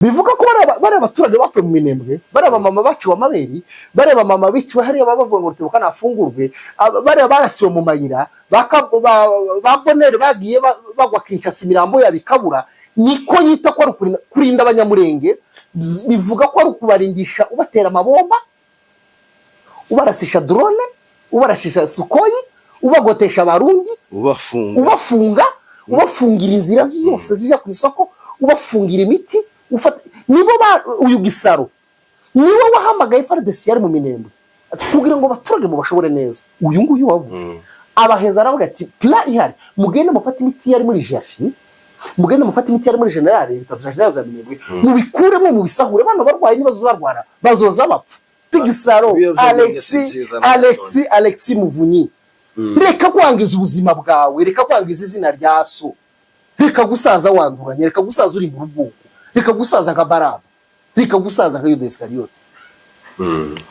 bivuga ko bari abaturage bapfuye mu Minembwe, bari abamama baciwe amaberi, bari abamama biciwe hariya babavuga ngo rutebuka nafungurwe, bari barasiwe mu mayira, babonere bagiye bagwa Kinshasa imirambo yabikabura. Niko yita ko kurinda abanyamurenge, bivuga ko ari kubarindisha ubatera amabomba, ubarasisha drone, ubarashisha sukoyi, ubagotesha abarundi, ubafungira inzira zose zija ku isoko, ubafungira imiti. Nibo uyu Gisaro niwe wahamagaye FARDC yari mu Minembwe kugira ngo abaturage mu bashobore neza. Uyu nguyu wavuga abaheza aravuga ati pla ihari, mugende mufata imiti yari muri Jafi, mugende mufata imiti yari muri General bitabya General za Minembwe, mubikuremo mu bisahure, bano barwaye nibazo barwara bazoza bapfa. Gisaro Alexis Muvunyi, reka kwangiza ubuzima bwawe, reka kwangiza izina rya so, reka gusaza wanduranye, reka gusaza uri mu rugo, reka gusaza nka Baraba, reka gusaza nka Yuda Iskariyoti,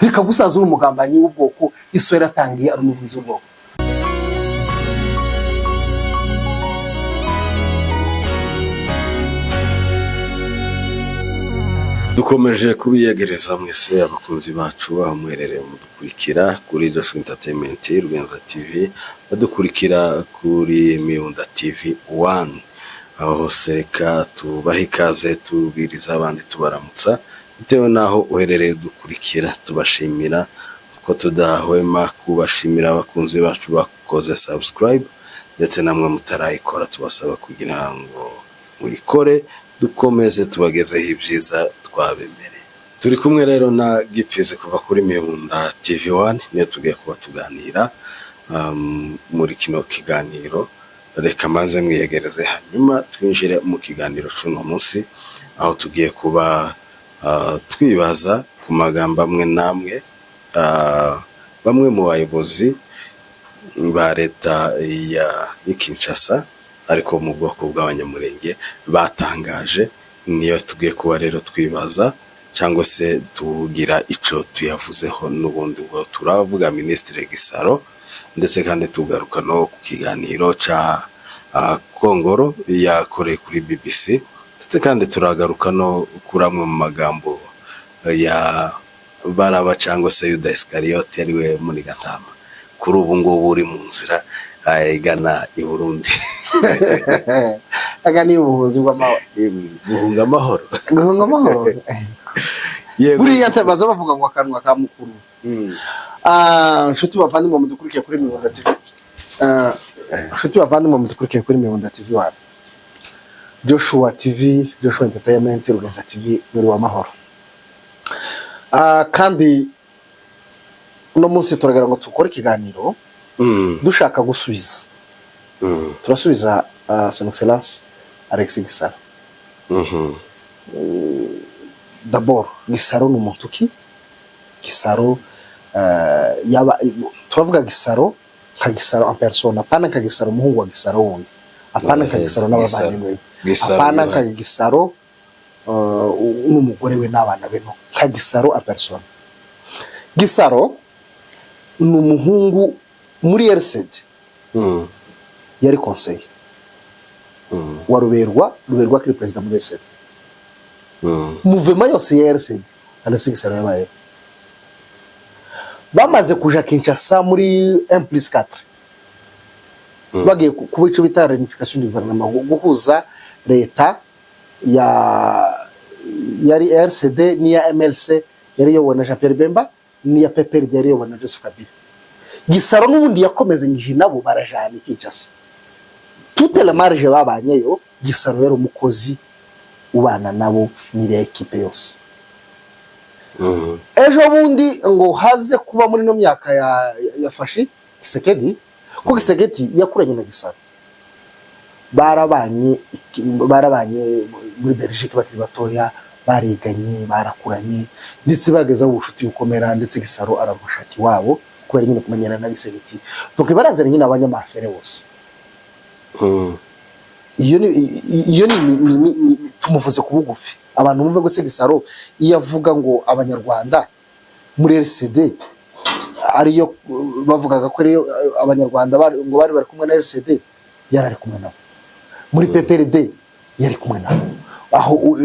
reka gusaza uri umugambanyi w'ubwoko iso yaratangiye ari umuvuzi w'ubwoko. Dukomeje kubiyegereza mwese abakunzi bacu amwerereye mudukurikira kuri Joshua Entertainment, Rugenza TV, badukurikira kuri Miunda TV 1. Aho sereka tubaha ikaze, tubwiriza abandi tubaramutsa bitewe naho uherereye dukurikira. Tubashimira ko tudahwema kubashimira abakunzi bacu bakoze subscribe, ndetse namwe mutarayikora tubasaba kugira ngo muyikore, dukomeze tubagezeho ibyiza twabemere. Turi kumwe rero na Gipfizi kuva kuri Miunda TV 1, niyo tugiye kuba tuganira muri kino kiganiro. Reka maze mwiyegereze hanyuma twinjire mu kiganiro cy'uno munsi, aho tugiye kuba twibaza ku magambo amwe namwe bamwe mu bayobozi ba leta ya Kinshasa ariko mu bwoko bw'abanyamurenge batangaje. Niyo tugiye kuba rero twibaza cyangwa se tugira ico tuyavuzeho. N'ubundi bwo turavuga Ministre Gisaro, ndetse kandi tugaruka no ku kiganiro ca Kongoro yakoreye kuri BBC, ndetse kandi turagaruka no kuri amwe mu magambo ya Baraba cyangwa se Yuda Iskariyoti ariwe muri Gatama kuri ubu ngubu uri mu nzira igana i Burundi. Agani ubuhunzi bw'amahoro, guhunga amahoro. Buriya tabaza bavuga ngo akanwa ka mukuru. Nshuti bavandimwe mudukurikiye kuri Miunda TV, Miunda TV 1, Joshua TV, Joshua Entertainment, Rugenza TV, muri wa mahoro. Kandi uno munsi turagara ngo tukore ikiganiro dushaka gusubiza. Turasubiza Son Excellence Alexis Gisaro. D'abord Gisaro ni umuntu ki? Gisaro turavuga Gisaro nka Gisaro en persona, apana nka Gisaro umuhungu wa Gisaro wundi, apana nka Gisaro n'abavandimwe, apana nka Gisaro n'umugore we n'abana be, no nka Gisaro en persona. Gisaro ni umuhungu muri RCD, yari conseil wa Ruberwa kuri president muri RCD, mouvement yose ya RCD Alexis Gisaro yabaye. Bamaze kuja Kinshasa muri 1+4, bagiye kubico bita reunification du gouvernement, guhuza leta yari RCD niya MLC yari yobona Jean Pierre Bemba, niya PPRD yari yobona Joseph Kabila. Gisaro n'ubundi yakomezanyije nabo barajana Kinshasa, toute la marge babanyeyo. Gisaro yari umukozi ubana nabo ni equipe yose. Ejo bundi ngo haze kuba muri no myaka yafashe Kisekedi, ko Kisekedi yakuranye na Gisaro, barabanye muri Belgique bakiri batoya, bariganye, barakuranye, ndetse bageza ubushuti bukomera, ndetse Gisaro aramushaki wabo kubera nyine kumenyana na Kisekedi. Donc barazanye nyine abanyamafere bose. Iyo ni tumuvuze ku bugufi. Abantu bumve ko Gisaro iyo avuga ngo abanyarwanda muri RCD ariyo bavugaga ko ariyo abanyarwanda ngo bari kumwe na RCD, yarari kumwe nabo. Muri PPRD yari kumwe nabo. aho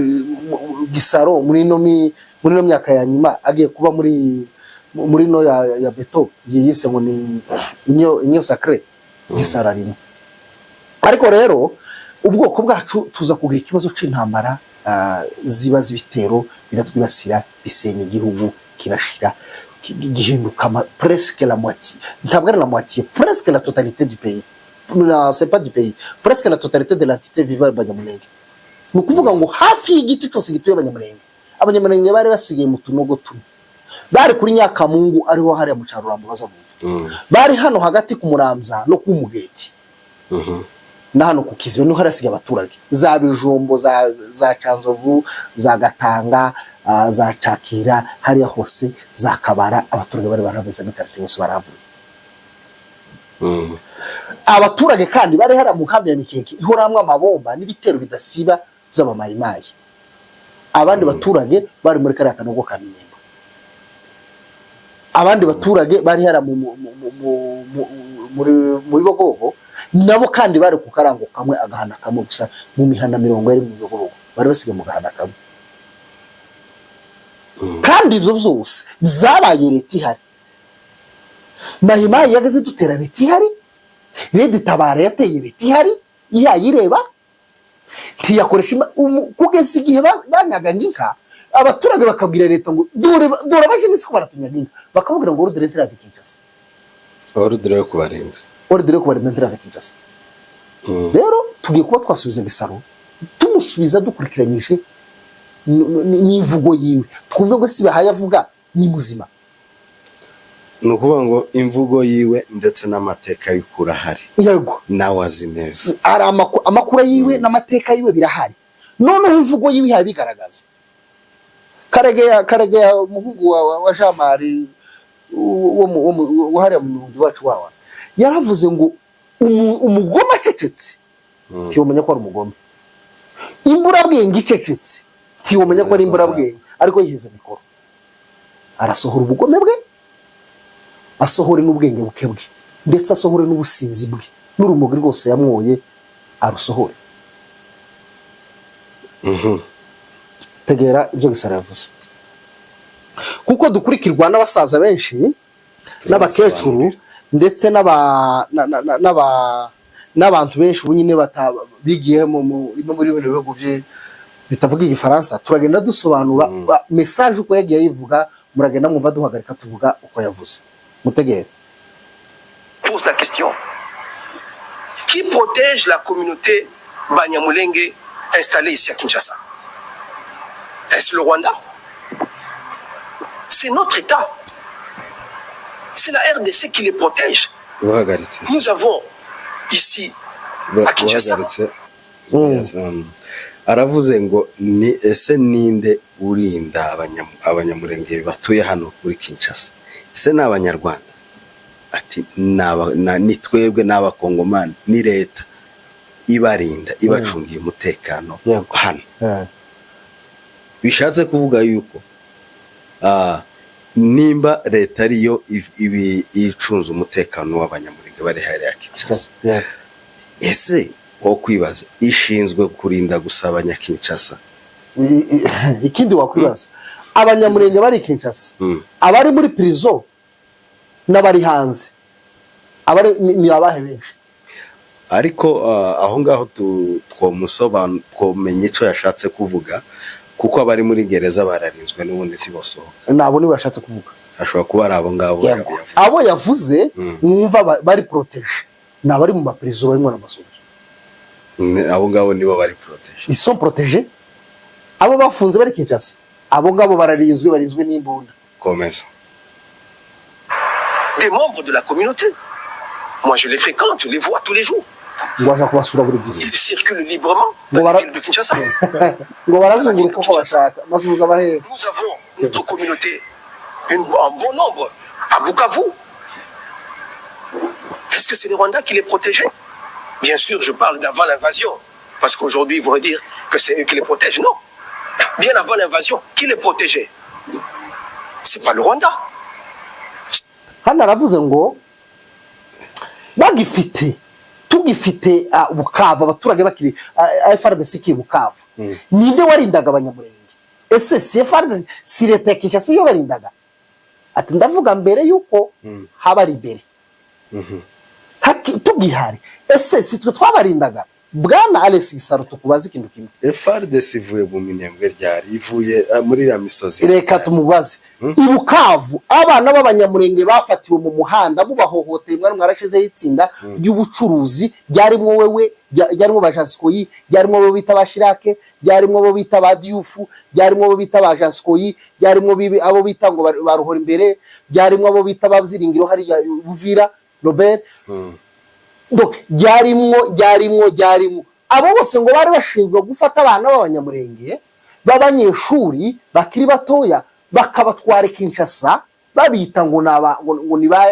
Gisaro muri no myaka ya nyuma agiye kuba muri no ya beto yise ngo ni inyo sacré Gisaro arimo. Ariko rero ubwoko bwacu tuza kugira ikibazo c'intambara ziba zibitero biratwibasira bisenya igihugu kirashira gihinduka presque la moitié, ntabwo ari la moitié, presque la totalité du pays. Non, c'est pas du pays, presque la totalité de l'entité vivant Banyamulenge. Ni ukuvuga ngo hafi y'igiti cyose gituye Abanyamulenge bari basigaye mu tunogo tumwe. Bari kuri Nyakamungu ariho hariya mu Carurambo baza mu. Bari hano hagati ku Muramza no ku Mugeti. Na hano ku Kizibe no harasigaye abaturage. Za Bijombo, za Canzovu, za Gatanga, za Cakira, hariya hose za Kabara, abaturage bari baraveze n'ikarite bose baravuye. Abaturage kandi bari hara mu kambi ya Mikeke ihoramwe amabomba n'ibitero bidasiba by'abamayimayi. Abandi baturage bari muri kariya kanogo ka Minembo. Abandi baturage bari hara muri Bogogo nabo kandi bari ku karango kamwe agahana kamwe gusa mu mihana 40 mu Bogogo bari basigaye mu gahana kamwe. Kandi ibyo byose byabaye leta ihari. Mayimayi yageze dutera leta ihari. Redi Tabara yateye leta ihari yireba ntiyakoresha kugeza igihe banyaganga inka abaturage bakabwira leta ngo dore baje nisi ko baratunyaga inka bakabwira ngo ordre interact Kinshasa, ordre yo kubarinda interact Kinshasa. Rero tugiye kuba twasubiza Gisaro tumusubiza dukurikiranyije n'imvugo yiwe twumve ngo sibe hayavuga ni muzima. Nukuvuga ngo imvugo yiwe ndetse n'amateka y'ukura hari. Yego. Nawe azi neza. Ari amakuru yiwe n'amateka yiwe birahari. None imvugo yiwe yabigaragaza. Karegeya umuhungu wa Jamari wo hariya mu mundi wacu wawa. Yaravuze ngo umugoma acecetse. Tiyomenya ko ari umugoma. Imburabwenge icecetse. Tiyomenya ko ari imburabwenge ariko yiheze mikoro. Arasohora ubugome bwe. Asohore n'ubwenge buke bwe ndetse asohore n'ubusinzi bwe n'urumogi rwose yamwoye arusohore. Tegera ibyo Gisaro yavuze kuko dukurikirwa n'abasaza benshi n'abakecuru ndetse n'abantu benshi ubunyine bigiye muri bino bihugu bitavuga igifaransa turagenda dusobanura message uko yagiye yivuga muragenda mwumva duhagarika tuvuga uko yavuze. Pose la question. Qui protège la communauté Banyamulenge installée ici à Kinshasa? Est-ce le Rwanda? C'est notre État. C'est la RDC qui les protège. Nous avons ici à Kinshasa. Aravuze ngo ni ese ninde urinda abanyamurenge batuye hano kuri Kinshasa? Ese n'abanyarwanda ati ni twebwe n'abakongomani ni leta ibarinda ibacungiye umutekano hano. Bishatse kuvuga yuko nimba leta ariyo icunze umutekano w'abanyamurenge bari hariya Kinshasa, ese wo kwibaza ishinzwe kurinda gusa abanyakinshasa? Ikindi wakwibaza abanyamurenge bari Kinshasa abari muri prison n'abari hanze abari ni abahe benshi. Ariko aho ngaho twomenye ico yashatse kuvuga kuko abari muri gereza bararinzwe n'ubundi tibosohoka. Nabo ni bashatse kuvuga ashobora kuba ari abo ngabo abo yavuze mwumva bari protege n'abari mu maprison barimo n'amasozo. Abo ngabo nibo bari protege. Ils sont protégés. Abo bafunze bari Kinshasa abo ngabo barinzwe n'imbunda. Komeza. Des membres de la communauté. Moi je les fréquente, je les vois tous les jours. Ils circulent librement dans la ville de Kinshasa. Nous avons notre communauté, un bon nombre, à Bukavu. Est-ce que c'est les Rwandais qui les protégeaient? Bien sûr, je parle d'avant l'invasion, parce qu'aujourd'hui, ils vont dire que c'est eux qui les protègent. Non. Bien avant l'invasion, qui les protégeait? C'est pas le Rwanda. tugifite Bukavu abaturage bakiri FARDC ki Bukavu ninde warindaga abanyamurenge ese si FARDC si leta ya Kinshasa yo barindaga ati ndavuga mbere yuko haba libere tugihari ese si twe twabarindaga bwana Alex Gisaro tukubaza ikintu kimwe FARDC ivuye mu minembwe ryari ivuye muri ya misozi reka tumubaze ibukavu abana b'abanyamurenge bafatiwe mu muhanda bubahohoteye mwari mwarashize itsinda ry'ubucuruzi ryarimo wewe ryarimo bajanskoyi ryarimo bo bita bashirake ryarimo bo bita badiyufu ryarimo bo bita bajanskoyi ryarimo abo bita ngo baruhora imbere ryarimo bo bita babyiringiro hari Buvira Robert donc ryarimo abo bose ngo bari bashinzwe gufata abana b'abanyamurenge b'abanyeshuri bakiri batoya bakabatwara Kinshasa babita ngo ni ba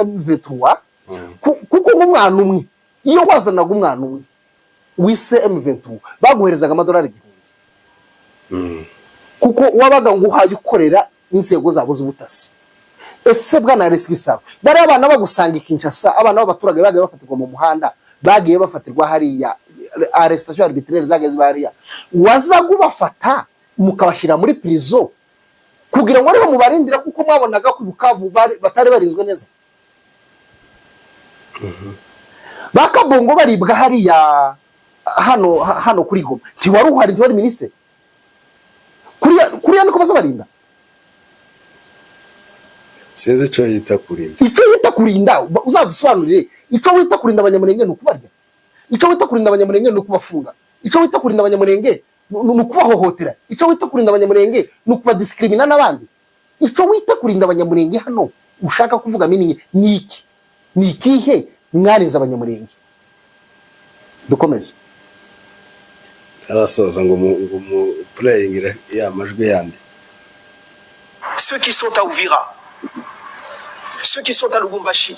M23 kuko umwana umwe iyo wazanaga umwana umwe wise M23 baguherezaga amadolari 1000 kuko wabaga ngo uhaye ukorera inzego zabo z'ubutasi ese bwana Alex Gisaro bari abana bagusanga Kinshasa abana b'abaturage bagiye bafatirwa mu muhanda bagiye bafatirwa hariya arrestation arbitraire zageze bariya wazaga ubafata mukabashira muri prison kugira ngo ariho mubarindira kuko mwabonaga ku Bukavu batari barinzwe neza bakabongo baribwa hariya hano kuri Goma ntiwari uhari ntiwari ministre kuriya niko bazabarinda sinzi ico yita kurinda ico yita kurinda uzadusobanurire ico wita kurinda abanyamurenge nukubarya ico wita kurinda abanyamurenge nukubafunga ico wita kurinda abanyamurenge nukubahohotera ico wita kurinda abanyamurenge nukubadiscrimina n'abandi ico wita kurinda abanyamurenge hano ushaka kuvuga meaning ni ikihe mwarinze abanyamurenge dukomeze arasoza ngo mu playing ya majwi yandi ceux qui sont à Uvira, ceux qui sont à Lubumbashi,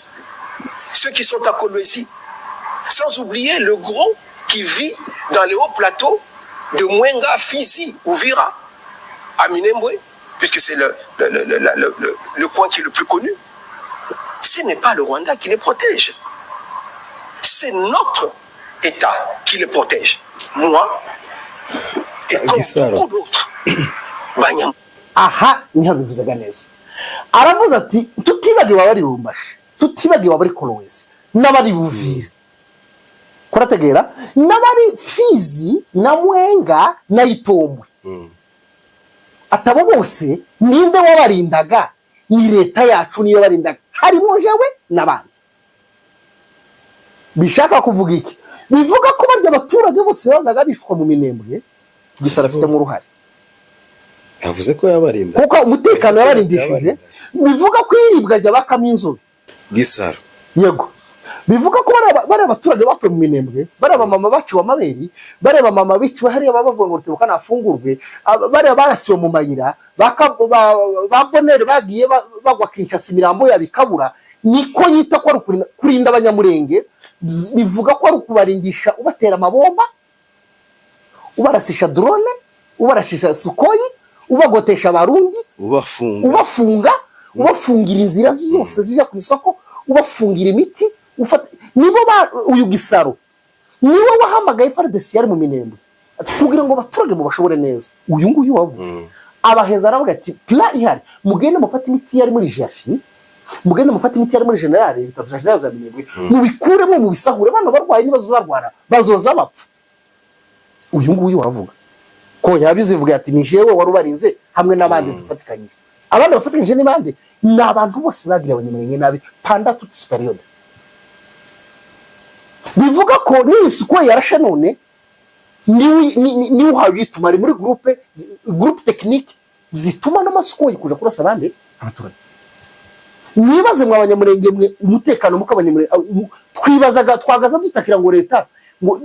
ceux qui sont à Kolwezi, sans oublier le gros qui vit dans les hauts plateaux de Mwenga, Fizi, Uvira, à Minembwe, puisque c'est le coin qui est le plus connu. Ce n'est pas le Rwanda qui les protège. C'est notre État qui les protège. Moi, et comme beaucoup d'autres. Aha ntihabivuzaga neza aravuze ati tutibagiwe abari Lubumbashi tutibagiwe abari Kolwezi n'abari Buvira kurategera n'abari Fizi na Mwenga na Itombwe atabo bose ninde wabarindaga ni leta yacu niyo barindaga harimo jewe n'abandi bishaka kuvuga iki bivuga ko barya abaturage bose bazaga bishwa mu Minembwe Gisara afite mu ruhare yavuze ko yabarinda kuko umutekano yabarindishije bivuga ko iribwa rya bakaminzobe Gisaro yego bivuga ko bari abaturage bapfuye mu Minembwe bari abamama baciwe amaberi bari abamama biciwe hariya babavuga ngo rutebuka nafungurwe bari barasiwe mu mayira babonere bagiye bagwa Kinshasa imirambo yabikabura niko yita ko kurinda abanyamurenge bivuga ko ari kubarindisha ubatera amabomba ubarasisha drone ubarashisha Sukoyi ubagotesha abarundi ubafungira inzira zose zija ku isoko ubafungira imiti nibo uyu Gisaro niwe wahamagaye FARDC yari mu Minembwe kugira ngo abaturage mu bashobore neza uyu nguyu wavuga abaheza aravuga ati plan ihari mugende mufata imiti yari muri Jafi mugende mufata imiti yari muri General bitavuje General za Minembwe mubikuremo mu bisahure bano barwaye nibazo barwara bazoza bapfa uyu nguyu wavuga ko yabizivuga ati ni jewe warubarinze hamwe n'abandi dufatikanye abandi bafatikanye n'abandi n'abantu bose bagira abanyamurenge nabi panda toute période bivuga ko ni isuko yarashe none ni uhawe yituma ari muri groupe technique zituma n'amasuko yikuja kurasa abandi abaturage nibaze mwa abanyamurenge mwe umutekano mukabanyamurenge twibazaga twagaza dutakira ngo leta ngo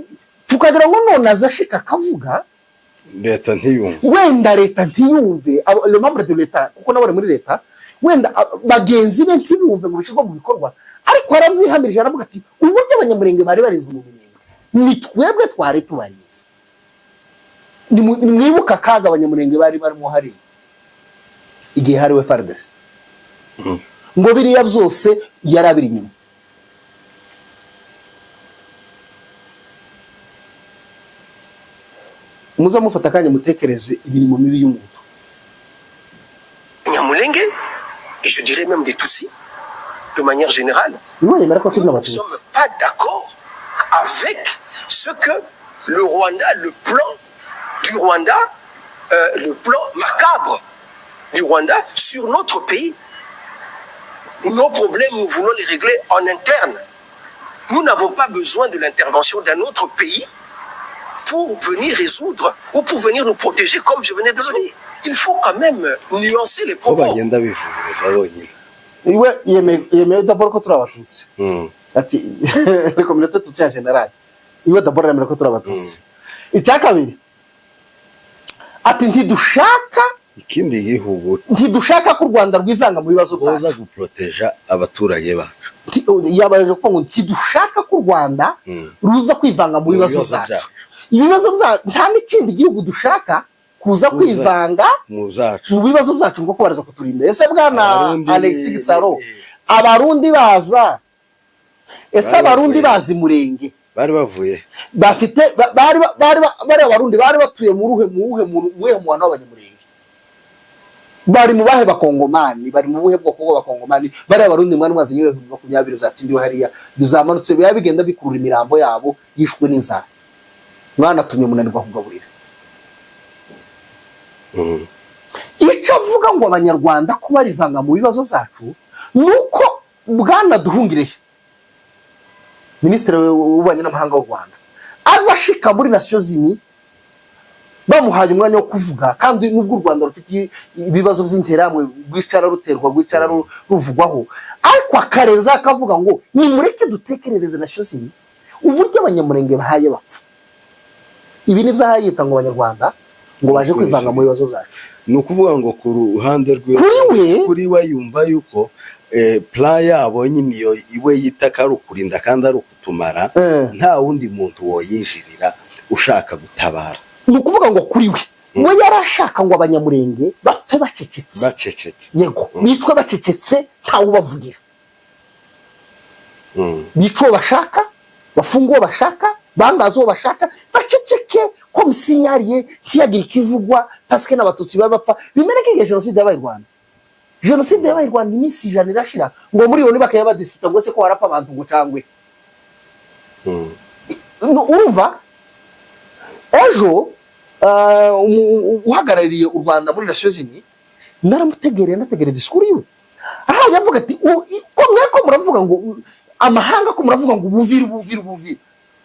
tukagira ngo none azashika kavuga leta ntiyumve wenda leta ntiyumve le membre de l'État kuko nabone muri leta wenda bagenzi be ntibumve ngo bishirwa mu bikorwa ariko aravyihamirije aravuga ati uburyo abanyamurenge bari barizwe mu Minembwe ni twebwe twari tubarinze mwibuka kaga abanyamurenge bari barimo hari igihe hariwe FARDC ngo biriya byose yarabiri nyuma muza mufata kanya mutekereze imirimo mibi y'umuntu. Nyamulenge, et je dirais même des Tutsis, de manière générale, Nous ne sommes pas d'accord avec ce que le Rwanda, le plan du Rwanda, le plan macabre du Rwanda sur notre pays. Nos problèmes, nous voulons les régler en interne. Nous n'avons pas besoin de l'intervention d'un autre pays pour venir résoudre ou pour venir nous protéger comme je venais de le dire. Il faut quand même nuancer les propos. iwe yemeye d'abord ko turi abatutsi ati communauté tutsi en général iwe d'abord yemeye ko turi abatutsi icya kabiri ati ntidushaka ikindi gihugu ntidushaka ko u Rwanda rwivanga mu bibazo byacu boza guproteja abaturage bacu yabaje kuvuga ngo ntidushaka ko u Rwanda ruza kwivanga mu bibazo byacu ibibazo byacu nta n'ikindi gihugu dushaka kuza kwivanga mu bibazo byacu ngo kubaraza kuturinda. Ese bwana Alex Gisaro abarundi baza ese abarundi bazi Murenge bari bavuye bafite bari abarundi bari batuye mu ruhe mwana w'abanyamurenge bari mu bahe bakongomani bari mu buhe bwoko bw'abakongomani bari abarundi mwana mwazi 2020 zatsindiwe hariya bizamanutse biya bigenda bikurura imirambo yabo yishwe n'inzara mwana tumye munanirwa kugaburira. Icyo avuga ngo abanyarwanda ko barivanga mu bibazo byacu nuko bwana Duhungirehe Minisitiri w'Ububanyi n'Amahanga w'u Rwanda azashika muri Nations Unies bamuhaye umwanya wo kuvuga kandi n'ubwo u Rwanda rufite ibibazo by'interamwe rwicara ruterwa rwicara ruvugwaho ariko akareza akavuga ngo nimureke dutekerereze Nations Unies uburyo abanyamurenge bahaye bapfa. Ibi ni byahayita ngo abanyarwanda ngo baje kwivanga mu bibazo byacu. Ni ukuvuga ngo ku ruhande rwe kuri we yumva yuko plan yabo nyine iyo iwe yitaka ari ukurinda kandi ari ukutumara nta wundi muntu woyinjirira ushaka gutabara. Ni ukuvuga ngo kuri we yarashaka ngo abanyamurenge bapfe bacecetse yego bitwe bacecetse ntawe ubavugira bico bashaka bafungo bashaka bangazo bashaka baceceke comme signalier kiyagira kivugwa parce que n'abatutsi babapfa bimeneke que génocide yabaye Rwanda. Génocide yabaye Rwanda imisi ijana irashira ngo muri yo nibakaya badisita ngo se ko harapa abantu ngo cangwe urumva ejo uhagarariye u Rwanda muri Nations Unies naramutegereye discours yiwe aha yavuga ati ko mweko muravuga ngo amahanga ko muravuga ngo ubuvira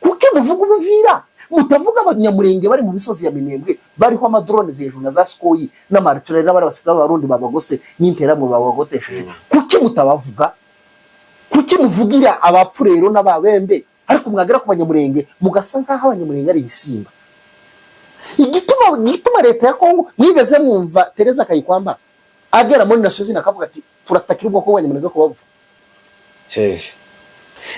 kuko muvuga ubuvira mutavuga abanyamurenge bari mu misozi ya Minembwe bariho amadrone hejuru na za Skoyi n'amariturere n'abari basika abarundi babagose n'interamo babagotesheje kuki mutabavuga kuki muvugira abapfurero n'ababembe ariko mwagera ku banyamurenge mugasa nkaho abanyamurenge ari ibisimba. Igituma leta ya Kongo mwigeze mwumva Teresa Kayikwamba agera muri Nations Unies akavuga ati turatakira ubwoko bw'abanyamurenge ko bavuga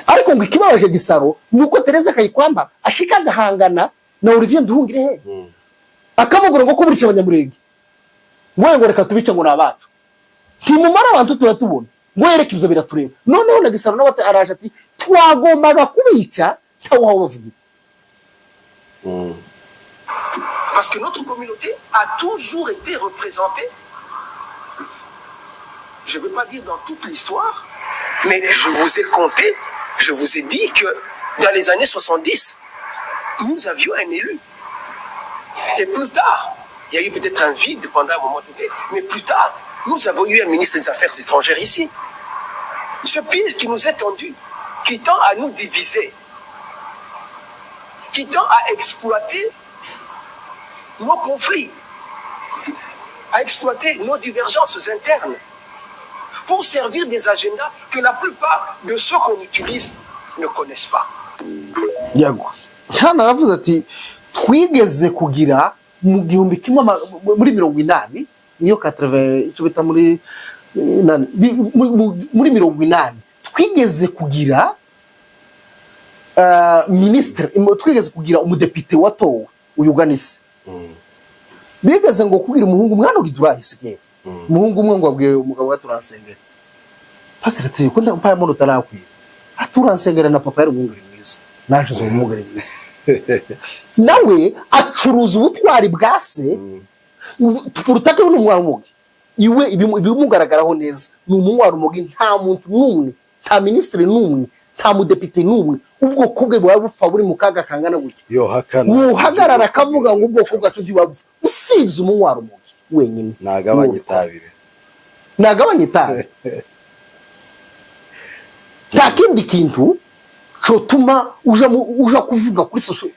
ariko ngo ikibabaje Gisaro nuko Teresa Kayikwamba ashika agahangana na Olivier Nduhungirehe akamugura ngo kuburica abanyamurenge ngo reka tubice ngo nabacu timumara abantu turatubona ngo yereke ivyo biratureba noneho na Gisaro nawe araje ati twagombaga kubica tawo bavuga. Parce que notre communauté a toujours été représentée, je ne veux pas dire dans toute l'histoire, mais je vous ai compté, je vous ai dit que dans les années 70, nous avions un élu. Et plus tard, il y a eu peut-être un vide pendant un moment donné, mais plus tard, nous avons eu un ministre des Affaires étrangères ici. Ce piège qui nous est tendu, qui tend à nous diviser, qui tend à exploiter nos conflits, à exploiter nos divergences internes pour servir des agendas que la plupart de ceux qu'on utilise ne connaissent pas. Yago hana ravuze ati twigeze kugira mu gihumbi kimwe muri 80 niyo 80 icyo bita muri 80 twigeze kugira ministre twigeze kugira umudepite watowe uyuganise bigeze ngo kugira umuhungu mwana gidurahise umuhungu umwe ngo abwiye umugabo waturansengera pastor ati ko ndampa mono tarakwiye aturansengera na papa yari umwungere mwiza naje zo umwungere mwiza nawe acuruza ubutwari bwa se urutake n'umwara umugi iwe ibimugaragaraho neza ni umwara umugi nta muntu n'umwe nta minisitiri n'umwe nta mudepite n'umwe ubwoko bwe buba bupfa buri mu kaga kangana gutya wuhagarara akavuga ngo ubwoko bwacu buba bupfa usibye umwara umugi wenyine nagabanye itabire nta kindi kintu cyotuma uja kuvuga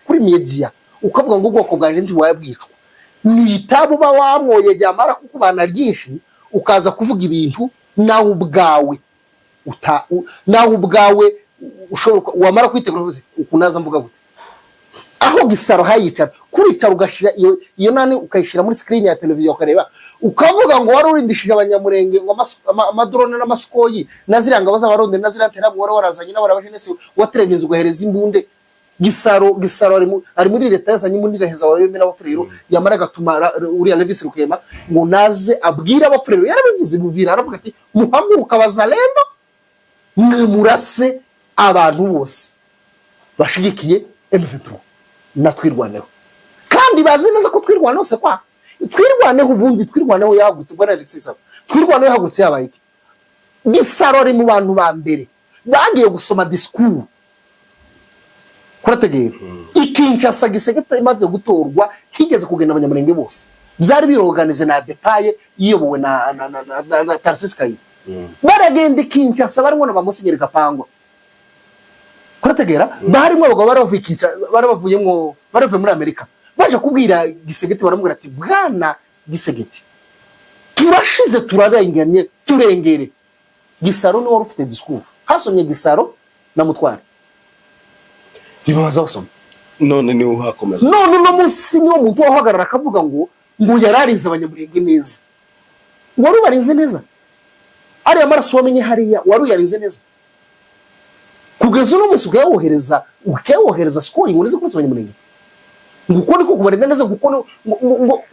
kuri media ukavuga ngo ubwoko bwanjye ntibuba bwicwa ni itabu ba wamwoye ryamara kukubana ryinshi ukaza kuvuga ibintu nawe ubwawe ushobora wamara kwitegura uvuze ukunaza mvuga gute aho Gisaro hayicara kuricara ugashira iyo nani ukayishira muri screen ya televiziyo ukareba ukavuga ngo wari urindishije abanyamurenge ngo amadrone n'amasukoyi naziranga bazabaronde nazirantera wari warazanye n'abarabajenesi watrevinze ugahereza imbunde Gisaro ari muri leta yazanye imbunde gaheza wabeme n'abafurero yamara gatuma uriya Levis Rukema ngo naze abwira abafurero yarabivuze buvira aravuga ati muhaguruka bazalendo mwe murase abantu bose bashigikiye M23 natwirwaneho kandi bazi neza ko twirwaneho se kwa twirwaneho ubundi twirwaneho yahagutse bwana Alexis twirwaneho yahagutse yabaye iki Gisaro ari mu bantu ba mbere bagiye gusoma discours kurategera ikinshasa Gisegete imaze gutorwa higeze kugenda abanyamurenge bose byari biroganize na detaye iyobowe na Tarsis Kayi baragenda Kinshasa barimo n'abamusinyeri Gapangwa kurategera barimo abagabo baravuye muri Amerika baje kubwira Gisegete baramubwira ati bwana Gisegete turashize turarenganye turengere Gisaro ni wari ufite discours hasomye Gisaro na Mutware bibaza basoma none ni uhakomeza none no munsi niwo muntu wahagarara akavuga ngo yararize abanyamurenge neza wari ubarize neza ari amaraso wamenye hariya wari uyarize neza kugeza no musuka ukayohereza scoring ngo nize kuretse abanyamurenge nguko niko kubarinda neza nguko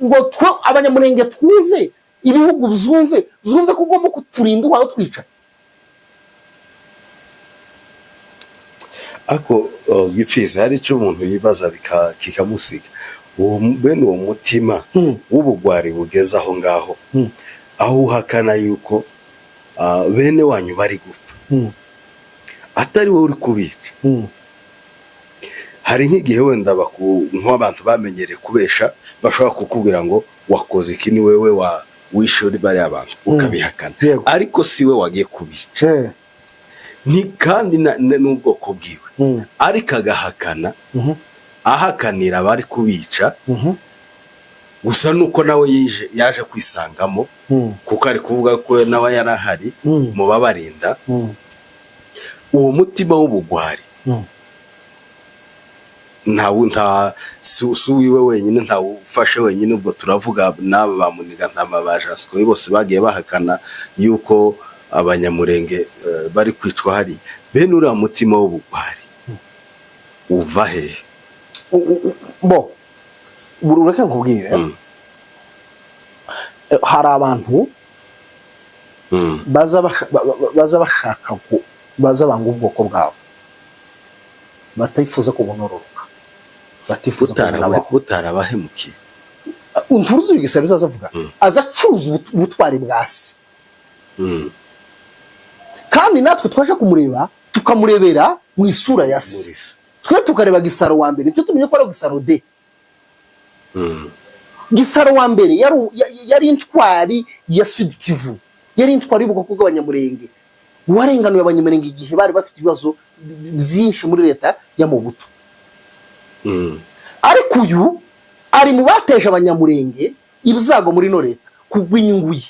ngo abanyamurenge twumve ibihugu byumve ko ugomba kuturinda aho twica ako gipfiza hari icyo umuntu yibaza kikamusiga bene uwo mutima w'ubugwari bugeze aho ngaho aho uhakana yuko bene wanyu bari gupfa atari wowe uri kubica hari nk'igihe wenda nk'abantu bamenyereye kubesha bashobora kukubwira ngo wakoze iki ni wewe wishe bari abantu ukabihakana ariko si we wagiye kubica ni kandi n'ubwoko bwiwe ariko agahakana ahakanira abari kubica gusa nuko nawe yaje kwisangamo kuko ari kuvuga ko nawe yarahari mu babarinda uwo mutima w'ubugwari si wiwe wenyine ntawufashe wenyine ubwo turavuga n'aba bamuniga ntamabajasiko bose bagiye bahakana yuko abanyamurenge bari kwicwa hari bene uriya mutima w'ubugwari uva hehe bo ureke nkubwire hari abantu baza bashaka ngo baza banga ubwoko bwabo batifuza kubunororoka batifuza butarabahemukiye unturuzi Gisaro bizavuga aza acuruza ubutwari bwa se kandi natwe twaje kumureba tukamurebera mu isura ya se twe tukareba Gisaro wa mbere tumenye ko ari Gisaro de Gisaro wa mbere yari intwari ya Sud Kivu yari intwari y'ubwoko bw'abanyamurenge warenganuye abanyamurenge igihe bari bafite ibibazo byinshi muri leta ya Mobutu ariko uyu ari mu bateje abanyamurenge ibyago muri no leta kugwinyungu ye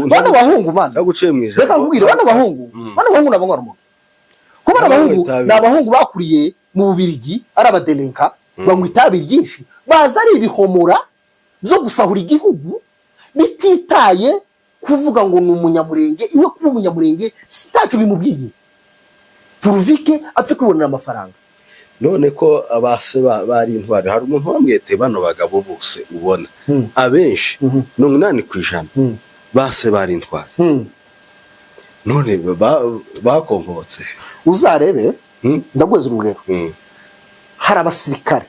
bana bahungu bana reka nkubwire bana bahungu nabangwa rumoke ko bana bahungu nabahungu bakuriye mu Bubirigi ari abadelenka banywa itabi ryinshi baza ari ibihomora byo gusahura igihugu bititaye kuvuga ngo ni umunyamurenge iwe kuba umunyamurenge sitacu bimubwiye puruvike apfe kubonera amafaranga none ko abase bari intwari hari umuntu wamwete bano bagabo bose ubona abenshi 80% base bari intwari none bakonkotse uzarebe ndagweza urugero hari abasirikare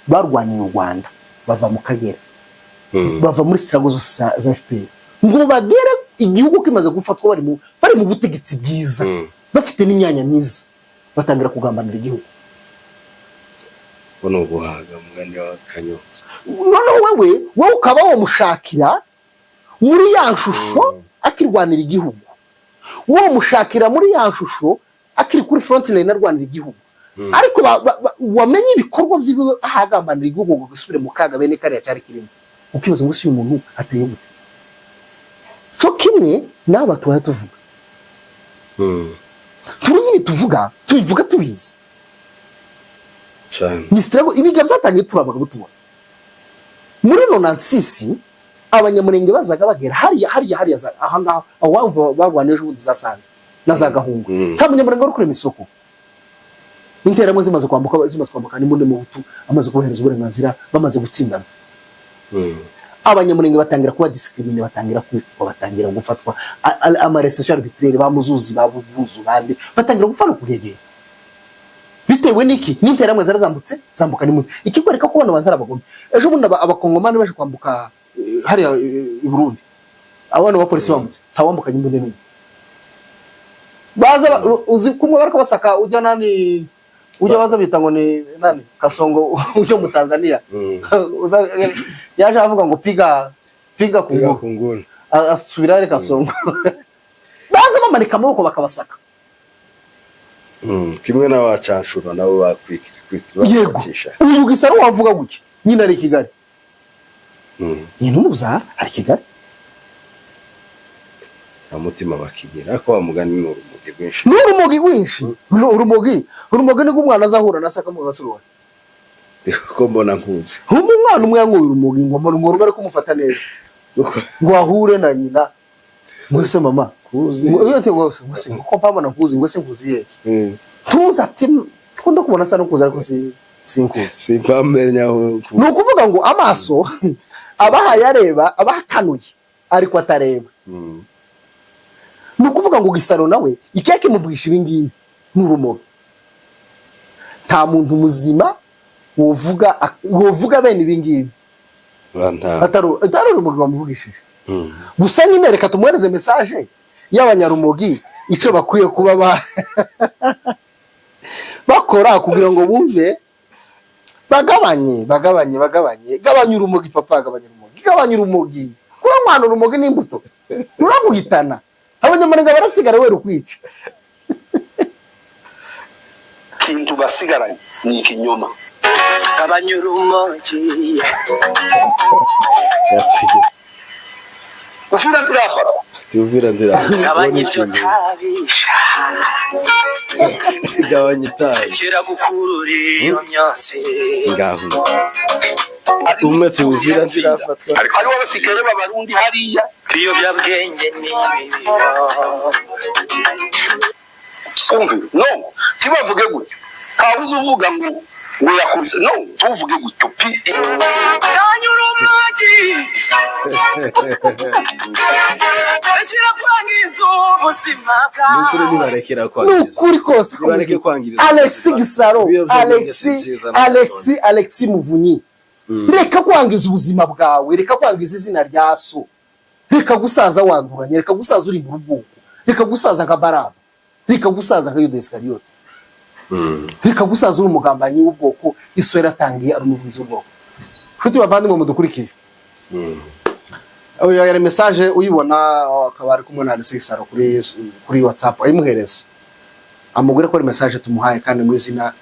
barwaniye u Rwanda bava mu Kagera bava muri strago zose za FPR ngo bagere igihugu kimaze gufatwa bari mu butegetsi bwiza bafite n'imyanya myiza batangira kugambanira igihugu bono guhaga mugani wa kanyo none wowe ukaba wo mushakira muri ya nshusho akirwanira igihugu wo mushakira muri ya nshusho akiri kuri front line narwanira igihugu ariko wamenye ibikorwa by'ibigo ahagambanira igihugu ngo gusubire mu kaga bene kare cyari kirimo ukibaza ngo si umuntu ateye gute cyo kimwe n'aba tuba tuvuga tuzi bituvuga tubivuga tubizi cyane Mistrego ibiga byatangiye turabaga butubona muri 96 abanyamurenge bazaga bagera hariya aha ngaha awamva barwaneje ubundi zasanga nazagahungu ntabanyamurenge bari kure misoko interamo zimaze kwambuka ni munde mu butu amaze kubohereza uburenganzira bamaze gutsindana abanyamurenge batangira kuba discrimine batangira kwitwa batangira gufatwa amaresession arbitraire bamuzuzi babubuzu bande batangira gufana kugegera bitewe niki n'interamwe zarazambutse zambuka ni munde ikikwereka ko bana abantu arabagome ejo bundi abakongomani baje kwambuka hariya i Burundi abana ba polisi bamutse tawambuka nyimbune nini baza uzi kumwe bariko basaka ujya nani ujya baza bita ngo ni nani Kasongo ujyo mu Tanzania yaje avuga ngo piga kunguni asubira ari Kasongo baza bamanika amaboko bakabasaka kimwe n'abacanshuro nabo bakwikira uyu gisaro wavuga guke nyina ari Kigali ni n'umuza ari Kigali amutima bakigira ko bamugani n'urumogi rwinshi urumogi ni umwana azahura na saka mu gasuru ko mbona nkuzi umwana umwe yankuye urumogi ngo ngo bari kumufata neza ngo ahure na nyina ngo se mama kuzi ngo ko pamana kuzi ngo se nkuzi ye tuza ati twunda kubona sa no kuza ariko sinkuzi simpamenya no kuvuga ngo amaso abahayareba abahakanuye ariko atareba nukuvuga ngo gisaro nawe ikeke muvugisha ibingibi n'urumogi nta muntu muzima wovuga bene ibingibi ataro urumogi bamuvugishije gusa nyine reka tumuhereze message y'abanyarumogi ico bakwiye kuba bakora kugira ngo bumve bagabanye gabanya urumogi papa gabanya urumogi kura mwana urumogi n'imbuto ruraguhitana abanyamurenge barasigara we rukwica kintu basigaranye ni ikinyoma abanyurumogi uvira ndira abanyibyo tabisha gabanya itabi kera gukururi iyo myose ngaho umetse uvira ndira fatwa ari wabasikere b'abarundi hariya iyo byabwenge ni umvi no kibavuge gutyo kabuze uvuga ngo yakurize no tuvuge gutyo pi abanyurumogi kera kwangiza ubuzima bwawe nukuri nibarekera kwangiza nukuri kose nibareke kwangiriza Alexis Gisaro Alexis Muvunyi reka kwangiza ubuzima bwawe reka kwangiza izina rya so reka gusaza wanduranye reka gusaza uri mu rubwoko reka gusaza nka Baraba reka gusaza nka Yuda Iskariote reka gusaza uri umugambanyi w'ubwoko iswera tangiye ari umuvugizi w'ubwoko nshuti bavandi mu mudukurikiye oya yari message uyibona akaba ari kumwe na Alexis Gisaro kuri WhatsApp ayimuhereza amugure ko ari message tumuhaye kandi mu izina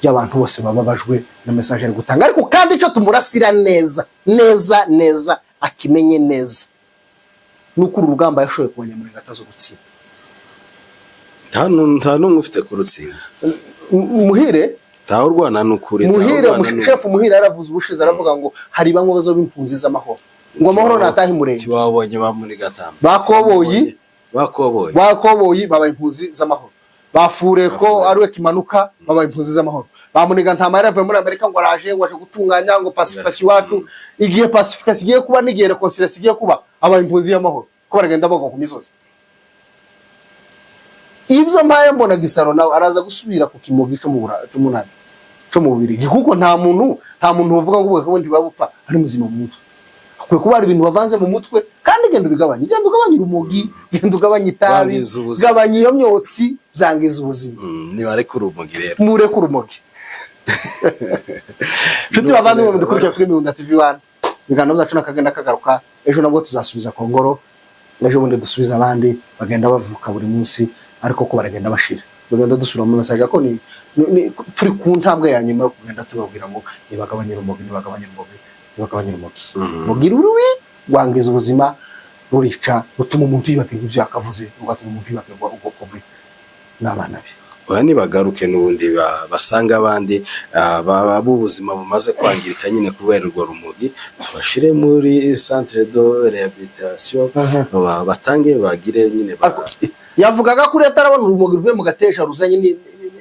y'abantu bose bababajwe na message ari gutanga ariko kandi ico tumurasira neza akimenye neza nuko urugamba yashoye kubanya muri gatazo gutsinda nta numwe ufite kurutsinda muhire taho urwana n'ukuri muhire chef muhire yaravuze ubushize aravuga ngo hari bamwe bazo b'impunzi z'amahoro ngo amahoro natahe murenge wabonye bamuri gatamba bakoboyi baba impunzi z'amahoro bafure ko ariwe kimanuka baba impunzi z'amahoro bamuniga ntama yaravuye muri Amerika ngo araje waje gutunganya ngo pacification wacu igihe pacification igiye kuba n'igihe reconciliation igiye kuba aba impunzi y'amahoro ko baragenda bagwa ku misozi ibyo mpaye mbona Gisaro nawe araza gusubira ku kimogi cyo mu cy'umunani cyo mu Bubiligi kuko nta muntu uvuga ngo ubwo kandi babupfa ari muzima mu mutwe kwe kuba ari ibintu bavanze mu mutwe kandi genda ubigabanye urumogi genda ugabanya itabi gabanya iyo myotsi byangiza ubuzima niba ari kurumogi rero mure kurumogi Nshuti bavandimwe mudukurikira kuri Miunda TV 1 ibiganiro byacu nakagenda kagaruka ejo nabwo tuzasubiza Kongoro ejo bundi dusubiza abandi bagenda bavuka buri munsi ariko ko baragenda bashira bagenda dusubira mu message ko ni turi ku ntambwe ya nyuma yo kugenda tubabwira ngo nibagabanyira umugi mugira uruwi wangiza ubuzima rurica rutuma umuntu yibagirwa ibyo yakavuze ugatuma umuntu yibagirwa ubwoko bwe n'abana be oya nibagaruke n'ubundi basanga abandi ubuzima bumaze kwangirika nyine kubera urwo rumogi tubashire muri centre de rehabilitation batange bagire nyine yavugaga kuri atarabona urumogi rwe mu gatesha ruzanye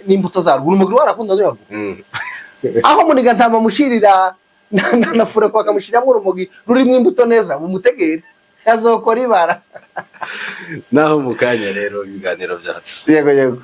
n'imbuto zarwo urumogi warakunda no yago aho muniga ntamba mushirira nafura kwa kamushiramo urumogi rurimo imbuto neza mu mutegere yazokora ibara naho mukanya rero ibiganiro byacu yego